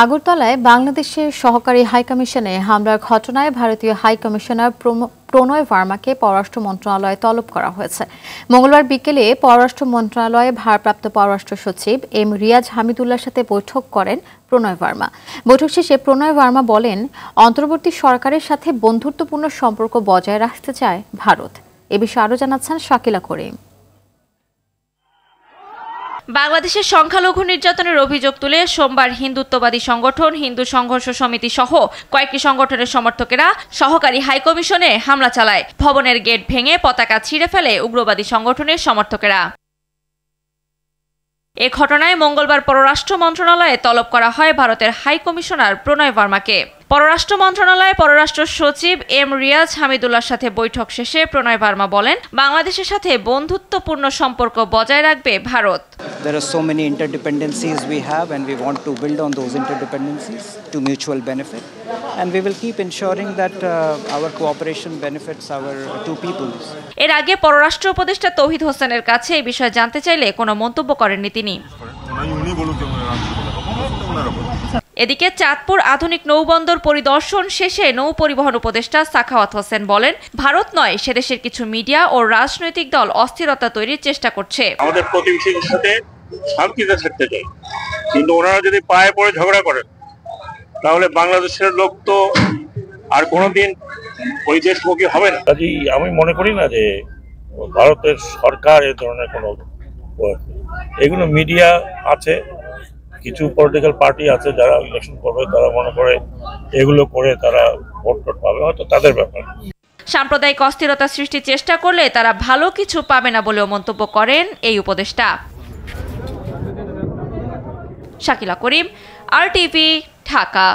আগরতলায় বাংলাদেশের সহকারী হাইকমিশনে হামলার ঘটনায় ভারতীয় হাইকমিশনার প্রণয় ভার্মাকে পররাষ্ট্র মন্ত্রণালয়ে তলব করা হয়েছে। মঙ্গলবার বিকেলে পররাষ্ট্র মন্ত্রণালয়ে ভারপ্রাপ্ত পররাষ্ট্র সচিব এম রিয়াজ হামিদুল্লাহর সাথে বৈঠক করেন প্রণয় ভার্মা। বৈঠক শেষে প্রণয় ভার্মা বলেন, অন্তর্বর্তী সরকারের সাথে বন্ধুত্বপূর্ণ সম্পর্ক বজায় রাখতে চায় ভারত। এ বিষয়ে আরও জানাচ্ছেন শাকিলা করিম। বাংলাদেশের সংখ্যালঘু নির্যাতনের অভিযোগ তুলে সোমবার হিন্দুত্ববাদী সংগঠন হিন্দু সংঘর্ষ সমিতি সহ কয়েকটি সংগঠনের সমর্থকেরা সহকারী হাইকমিশনে হামলা চালায়। ভবনের গেট ভেঙে পতাকা ছিঁড়ে ফেলে উগ্রবাদী সংগঠনের সমর্থকেরা। এ ঘটনায় মঙ্গলবার পররাষ্ট্র মন্ত্রণালয়ে তলব করা হয় ভারতের হাইকমিশনার প্রণয় ভার্মাকে। পররাষ্ট্র মন্ত্রণালয়ে পররাষ্ট্র সচিব এম রিয়াজ হামিদুল্লাহর সাথে বৈঠক শেষে প্রণয় ভার্মা বলেন, বাংলাদেশের সাথে বন্ধুত্বপূর্ণ সম্পর্ক বজায় রাখবে Bharat. There are so many interdependencies we have, and we want to build on those interdependencies to mutual benefit, and we will keep ensuring that our cooperation benefits our two peoples. এর আগে পররাষ্ট্র উপদেষ্টা তৌহিদ হোসেনের কাছে এই বিষয়ে জানতে চাইলে কোনো মন্তব্য করেননি তিনি। এদিকে চাঁদপুর আধুনিক নৌবন্দর পরিদর্শন শেষে নৌ পরিবহন উপদেষ্টা সাখাওয়াত হোসেন বলেন, ভারত নয়, সেদেশের কিছু মিডিয়া ও রাজনৈতিক দল অস্থিরতা তৈরির চেষ্টা করছে। আমাদের প্রতিবেশীদের সাথে শান্তিতে থাকতে চাই, কিন্তু ওনারা যদি পায়ে পড়ে ঝগড়া করেন তাহলে বাংলাদেশের লোক তো আর কোনোদিন ওই দেশমুখী হবে না। আমি মনে করি না যে ভারতের সরকার এ ধরনের কোনো, এগুলো মিডিয়া আছে, কিছু পলিটিক্যাল পার্টি আছে যারা ইলেকশন করবে, তারা মনে করে এগুলো করে তারা ভোট পাবে, হয়তো তাদের ব্যাপার। সাম্প্রদায়িক অস্থিরতা সৃষ্টির চেষ্টা করলে তারা ভালো কিছু পাবে না বলেও মন্তব্য করেন এই উপদেষ্টা। শাকিলা করিম, RTV, ঢাকা।